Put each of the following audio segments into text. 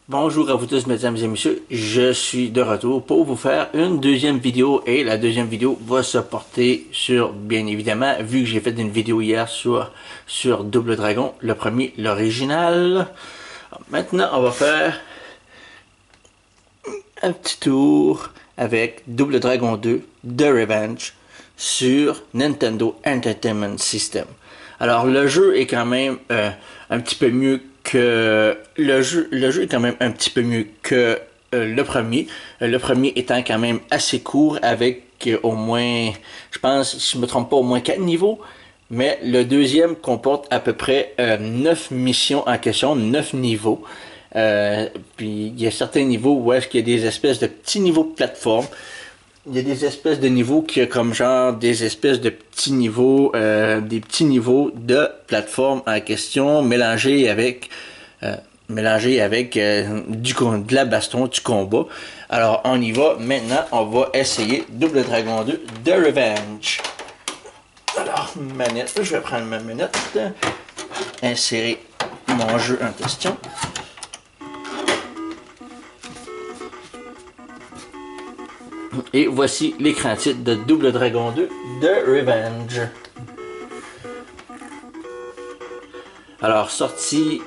Bonjour à vous tous, mesdames et messieurs, je suis de retour pour vous faire une deuxième vidéo et la deuxième vidéo va se porter sur, bien évidemment, vu que j'ai fait une vidéo hier sur Double Dragon, le premier, l'original. Maintenant, on va faire un petit tour avec Double Dragon 2, The Revenge, sur Nintendo Entertainment System. Alors, le jeu est quand même un petit peu mieux que le jeu est quand même un petit peu mieux que le premier. Le premier étant quand même assez court avec au moins, je pense, si je me trompe pas, au moins 4 niveaux. Mais le deuxième comporte à peu près 9 missions en question, 9 niveaux. Puis il y a certains niveaux où est-ce qu'il y a des espèces de petits niveaux de plateforme. Il y a des espèces de niveaux qui ont comme genre des espèces de petits niveaux, des petits niveaux de plateforme en question mélangés avec de la baston, du combat. Alors on y va. Maintenant, on va essayer Double Dragon 2 The Revenge. Alors, manette, je vais prendre ma manette, insérer mon jeu en question. Et voici l'écran titre de Double Dragon 2 The Revenge. Alors, sorti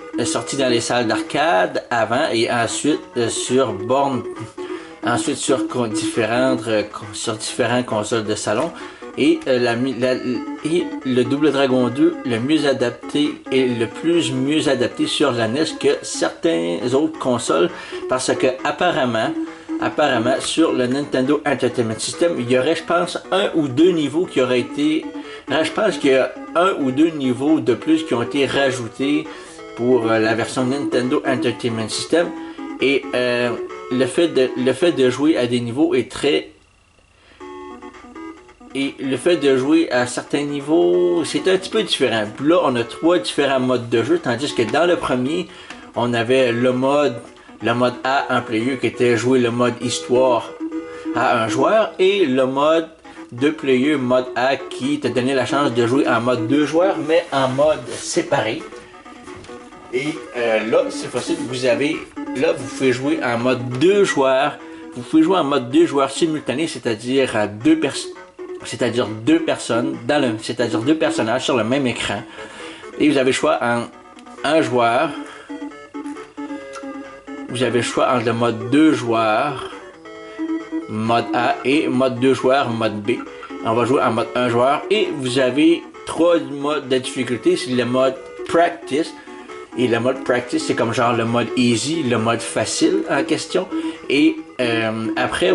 dans les salles d'arcade avant et ensuite sur borne, ensuite sur différents consoles de salon. Et, le Double Dragon 2, le mieux adapté et le plus mieux adapté sur la NES que certaines autres consoles parce que apparemment sur le Nintendo Entertainment System, il y aurait, je pense, un ou deux niveaux qui auraient été... Je pense qu'il y a un ou deux niveaux de plus qui ont été rajoutés pour la version Nintendo Entertainment System. Et le fait de jouer à des niveaux est très... Et le fait de jouer à certains niveaux, c'est un petit peu différent. Là, on a 3 différents modes de jeu, tandis que dans le premier, on avait le mode A, un player, qui était jouer le mode histoire à un joueur, et le mode 2 player, mode A, qui te donnait la chance de jouer en mode 2 joueurs, mais en mode séparé. Et là, c'est facile, vous pouvez jouer en mode 2 joueurs. Vous pouvez jouer en mode 2 joueurs simultanés, c'est-à-dire deux personnes, c'est-à-dire deux personnages sur le même écran. Et vous avez le choix en un joueur. Vous avez le choix entre le mode 2 joueurs, mode A, et mode 2 joueurs, mode B. On va jouer en mode 1 joueur. Et vous avez 3 modes de difficulté. C'est le mode Practice. Et le mode Practice, c'est comme genre le mode Easy, le mode facile en question. Et après,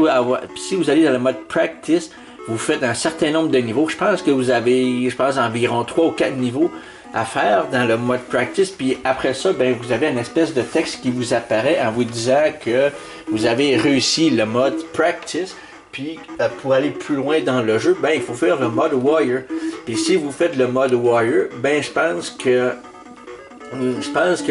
si vous allez dans le mode Practice, vous faites un certain nombre de niveaux. Je pense que vous avez, environ 3 ou 4 niveaux à faire dans le mode Practice. Puis après ça, ben, vous avez une espèce de texte qui vous apparaît en vous disant que vous avez réussi le mode Practice. Puis pour aller plus loin dans le jeu, ben, il faut faire le mode Warrior. Puis si vous faites le mode Warrior, ben, je pense que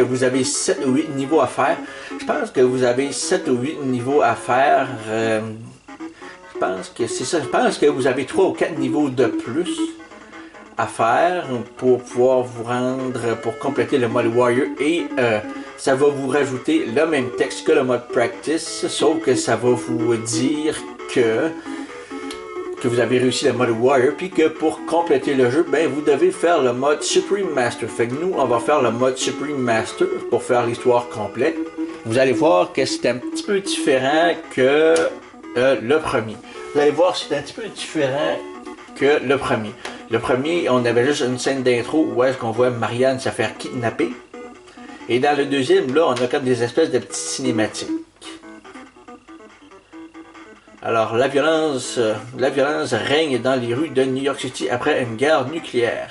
vous avez 7 ou 8 niveaux à faire. Je pense que vous avez 7 ou 8 niveaux à faire. Je pense que c'est ça. Je pense que vous avez 3 ou 4 niveaux de plus à faire pour pouvoir vous rendre, pour compléter le mode Warrior. Et ça va vous rajouter le même texte que le mode Practice, sauf que ça va vous dire que vous avez réussi le mode Warrior, puis que pour compléter le jeu, ben, vous devez faire le mode Supreme Master. Fait que nous, on va faire le mode Supreme Master pour faire l'histoire complète. Vous allez voir que c'est un petit peu différent que le premier. Vous allez voir, c'est un petit peu différent que le premier. Le premier, on avait juste une scène d'intro où est-ce qu'on voit Marianne se faire kidnapper. Et dans le deuxième, là, on a comme des espèces de petites cinématiques. Alors, la violence règne dans les rues de New York City après une guerre nucléaire,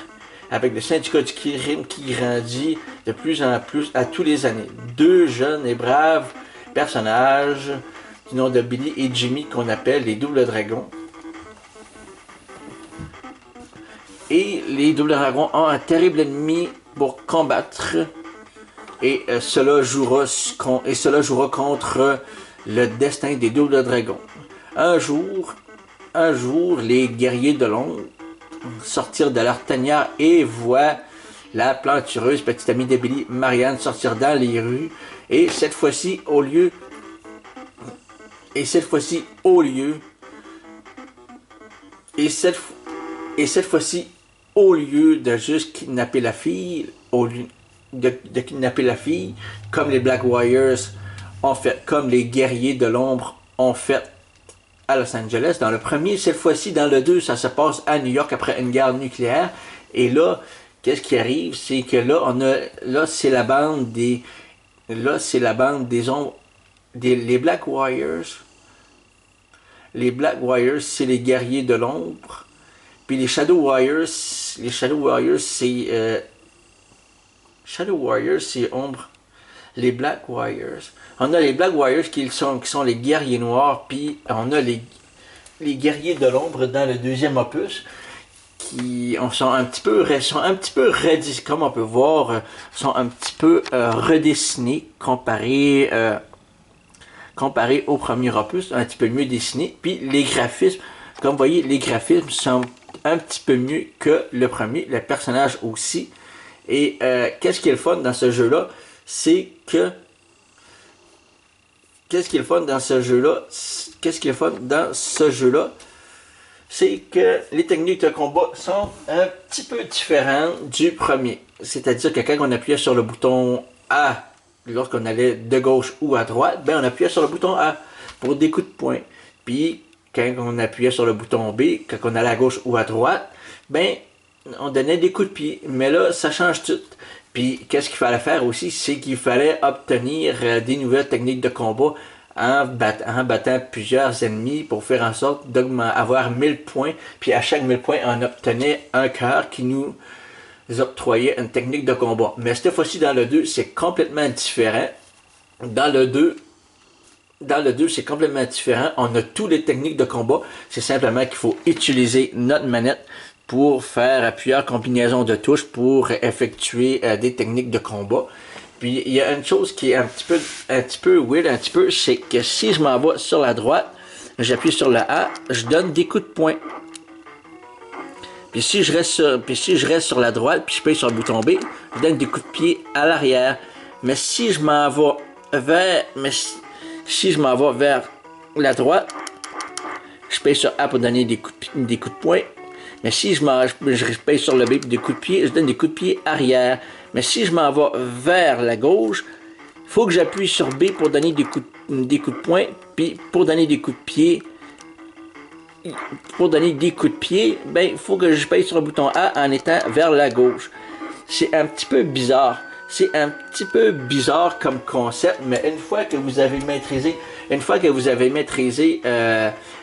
avec le syndicat du crime qui grandit de plus en plus à tous les années. 2 jeunes et braves personnages du nom de Billy et Jimmy qu'on appelle les Double Dragons. Et les Double Dragons ont un terrible ennemi pour combattre. Et cela jouera contre le destin des Double Dragons. Un jour, les guerriers de l'ombre sortirent de leur tanière et voient la plantureuse petite amie de Billy, Marianne, sortir dans les rues Et cette fois-ci, au lieu... Et cette fois-ci, au lieu... Et cette fois-ci, au lieu de juste kidnapper la fille, au lieu de kidnapper la fille, comme les Black Warriors ont fait, comme les guerriers de l'ombre ont fait à Los Angeles, dans le premier, cette fois-ci, dans le 2, ça se passe à New York après une guerre nucléaire. Et là, qu'est-ce qui arrive? C'est que là, c'est la bande des ombres, les Black Warriors. Les Black Warriors, c'est les guerriers de l'ombre. Puis les Shadow Warriors, Shadow Warriors, c'est ombre. Les Black Warriors. On a les Black Warriors qui sont les guerriers noirs, puis on a les guerriers de l'ombre dans le deuxième opus, qui sont un petit peu redessinés, comme on peut voir, sont un petit peu redessinés comparé au premier opus, un petit peu mieux dessiné. Puis les graphismes, comme vous voyez, les graphismes sont un petit peu mieux que le premier, le personnage aussi. Et qu'est-ce qui est le fun dans ce jeu-là, c'est que c'est que les techniques de combat sont un petit peu différentes du premier. C'est-à-dire que quand on appuyait sur le bouton A, lorsqu'on allait de gauche ou à droite, ben on appuyait sur le bouton A pour des coups de poing. Puis quand on appuyait sur le bouton B, quand on allait à gauche ou à droite, ben on donnait des coups de pied. Mais là, ça change tout. Puis qu'est-ce qu'il fallait faire aussi, c'est qu'il fallait obtenir des nouvelles techniques de combat en battant plusieurs ennemis pour faire en sorte d'avoir 1000 points. Puis à chaque 1000 points, on obtenait un cœur qui nous octroyait une technique de combat. Mais cette fois-ci, dans le 2, c'est complètement différent. Dans le 2, c'est complètement différent. On a toutes les techniques de combat. C'est simplement qu'il faut utiliser notre manette pour faire plusieurs combinaisons de touches pour effectuer des techniques de combat. Puis il y a une chose qui est un petit peu weird, c'est que si je m'en vais sur la droite, j'appuie sur le A, je donne des coups de poing. Puis si je reste sur la droite, puis je paye sur le bouton B, je donne des coups de pied à l'arrière. Mais si je m'en vais vers la droite, je paye sur A pour donner des coups de poing. Mais si je paye sur le B pour des coups de pied, je donne des coups de pied arrière. Mais si je m'en vais vers la gauche, il faut que j'appuie sur B pour donner des coups de poing. Puis pour donner des coups de pied, ben il faut que je paye sur le bouton A en étant vers la gauche. C'est un petit peu bizarre. Comme concept, mais une fois que vous avez maîtrisé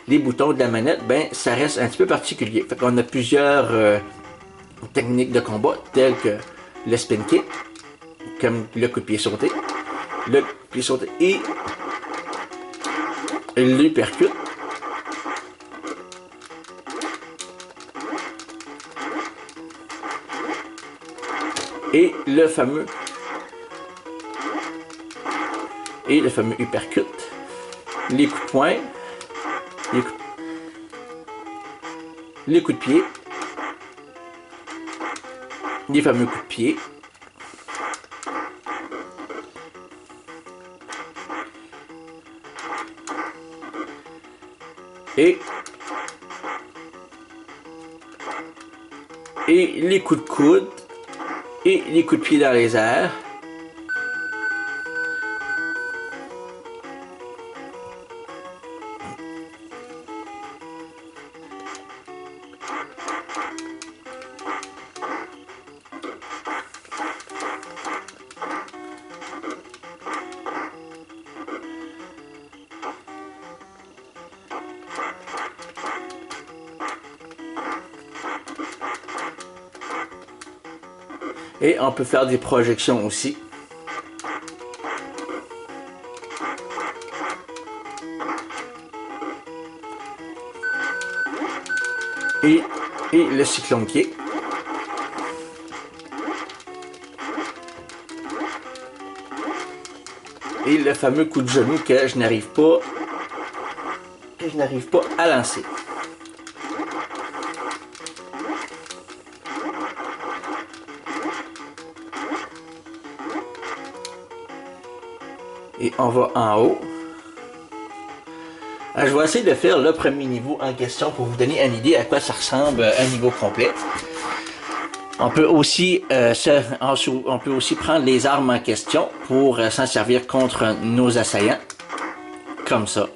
les boutons de la manette, ben ça reste un petit peu particulier. Fait qu'on a plusieurs techniques de combat telles que le spin kick, comme le coup de pied sauté, et l'uppercut. Et le fameux uppercut, les coups de poing, les coups de pied, les fameux coups de pied, et les coups de coude, et les coups de pied dans les airs. Et on peut faire des projections aussi. Et le cyclone kick. Et le fameux coup de genou que je n'arrive pas à lancer. Et on va en haut. Je vais essayer de faire le premier niveau en question pour vous donner une idée à quoi ça ressemble un niveau complet. On peut aussi prendre les armes en question pour s'en servir contre nos assaillants. Comme ça.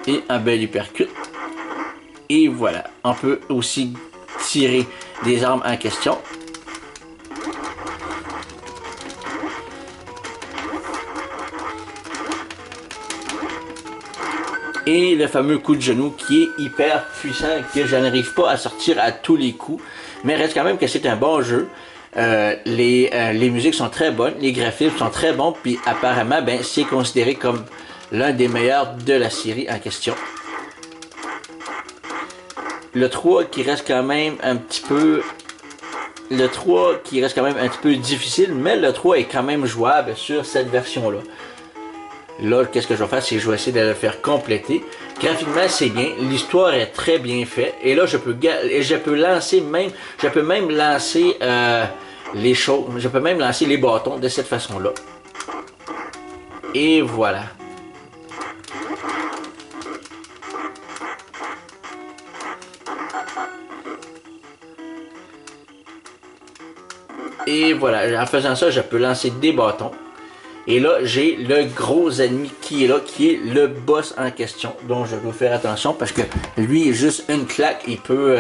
Et un bel uppercut. Et voilà. On peut aussi tirer des armes en question. Et le fameux coup de genou qui est hyper puissant, que je n'arrive pas à sortir à tous les coups. Mais reste quand même que c'est un bon jeu. Les musiques sont très bonnes, les graphismes sont très bons, puis apparemment, ben, c'est considéré comme l'un des meilleurs de la série en question. Le 3 qui reste quand même un petit peu... Le 3 qui reste quand même un petit peu difficile, mais le 3 est quand même jouable sur cette version-là. Là, qu'est-ce que je vais faire, c'est que je vais essayer de le faire compléter. Graphiquement, c'est bien. L'histoire est très bien faite. Et là, je peux lancer même... Je peux même lancer les choses. Je peux même lancer les bâtons de cette façon-là. Et voilà. Et voilà. En faisant ça, je peux lancer des bâtons. Et là, j'ai le gros ennemi qui est là, qui est le boss en question, dont je dois faire attention parce que lui, juste une claque, il peut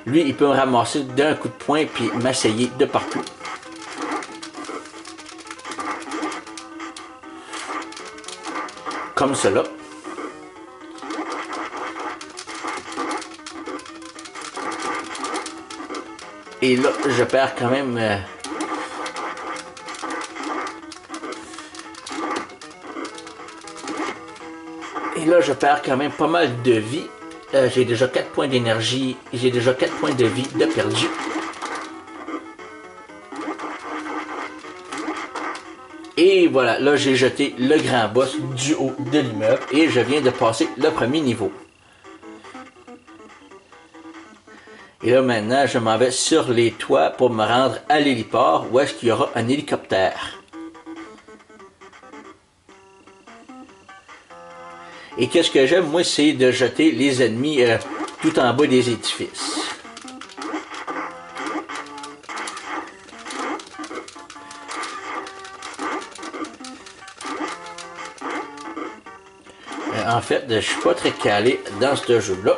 me ramasser d'un coup de poing puis m'assailler de partout. Comme cela. Et là, je perds quand même... Et là, je perds quand même pas mal de vie. J'ai déjà 4 points d'énergie. J'ai déjà 4 points de vie de perdu. Et voilà, là j'ai jeté le grand boss du haut de l'immeuble. Et je viens de passer le premier niveau. Et là maintenant, je m'en vais sur les toits pour me rendre à l'héliport où est-ce qu'il y aura un hélicoptère. Et qu'est-ce que j'aime, moi, c'est de jeter les ennemis tout en bas des édifices. En fait, je suis pas très calé dans ce jeu-là.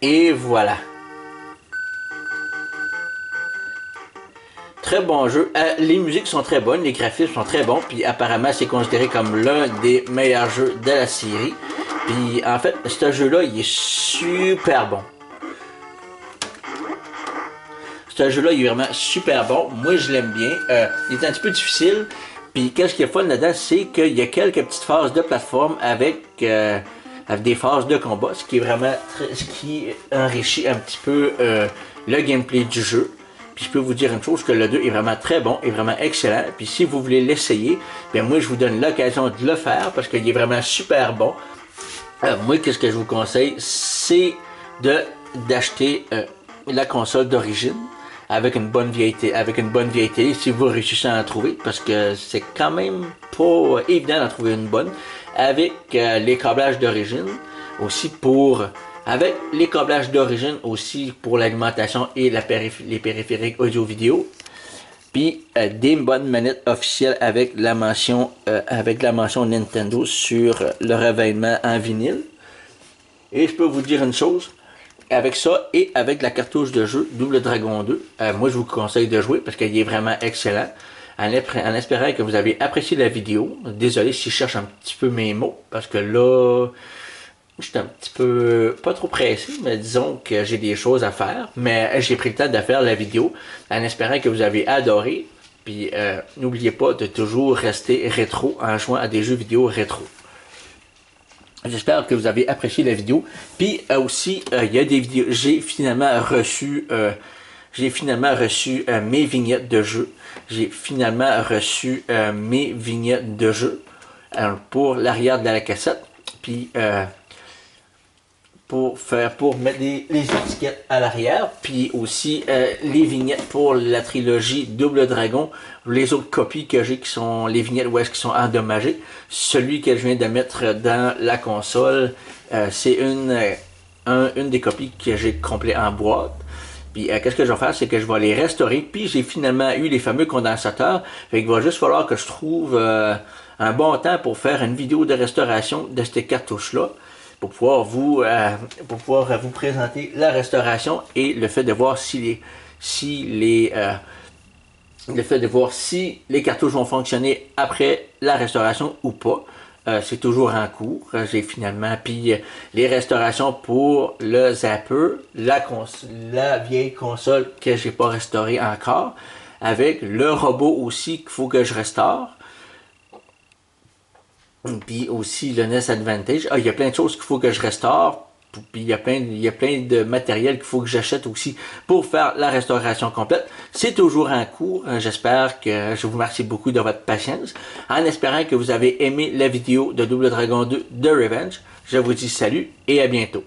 Et voilà. Très bon jeu. Les musiques sont très bonnes, les graphismes sont très bons, puis apparemment c'est considéré comme l'un des meilleurs jeux de la série. Puis en fait, ce jeu-là, il est super bon. Ce jeu-là, il est vraiment super bon. Moi, je l'aime bien. Il est un petit peu difficile. Puis qu'est-ce qui est fun là-dedans, c'est qu'il y a quelques petites phases de plateforme avec des phases de combat, ce qui est vraiment ce qui enrichit un petit peu le gameplay du jeu. Puis je peux vous dire une chose, que le 2 est vraiment très bon, est vraiment excellent. Puis si vous voulez l'essayer, bien moi je vous donne l'occasion de le faire parce qu'il est vraiment super bon. Moi, qu'est-ce que je vous conseille, c'est d'acheter la console d'origine avec une bonne vieille télé, si vous réussissez à en trouver, parce que c'est quand même pas évident d'en trouver une bonne, avec les câblages d'origine, aussi avec les câblages d'origine aussi pour l'alimentation et les périphériques audio-vidéo, puis des bonnes manettes officielles avec la mention Nintendo sur le revêtement en vinyle. Et je peux vous dire une chose, avec ça et avec la cartouche de jeu Double Dragon 2, moi je vous conseille de jouer parce qu'il est vraiment excellent. En espérant que vous avez apprécié la vidéo. Désolé si je cherche un petit peu mes mots parce que là, j'étais un petit peu pas trop pressé, mais disons que j'ai des choses à faire. Mais j'ai pris le temps de faire la vidéo en espérant que vous avez adoré. Puis n'oubliez pas de toujours rester rétro en jouant à des jeux vidéo rétro. J'espère que vous avez apprécié la vidéo. Puis aussi, il y a des vidéos. J'ai finalement reçu mes vignettes de jeu. J'ai finalement reçu mes vignettes de jeu pour l'arrière de la cassette. Puis pour mettre les étiquettes à l'arrière, puis aussi les vignettes pour la trilogie Double Dragon, les autres copies que j'ai qui sont les vignettes où est-ce qui sont endommagées. Celui que je viens de mettre dans la console, c'est une des copies que j'ai complet en boîte. Puis qu'est-ce que je vais faire, c'est que je vais les restaurer, puis j'ai finalement eu les fameux condensateurs, fait qu'il va juste falloir que je trouve un bon temps pour faire une vidéo de restauration de ces cartouches-là, pour pouvoir vous présenter la restauration et le fait de voir si les cartouches vont fonctionner après la restauration ou pas. C'est toujours en cours. J'ai finalement puis les restaurations pour le Zapper, la vieille console que j'ai pas restaurée encore, avec le robot aussi qu'il faut que je restaure. Puis aussi le NES Advantage. Il y a plein de choses qu'il faut que je restaure. Puis il y a plein de matériel qu'il faut que j'achète aussi pour faire la restauration complète. C'est toujours en cours. J'espère que je vous remercie beaucoup de votre patience. En espérant que vous avez aimé la vidéo de Double Dragon 2 de Revenge. Je vous dis salut et à bientôt.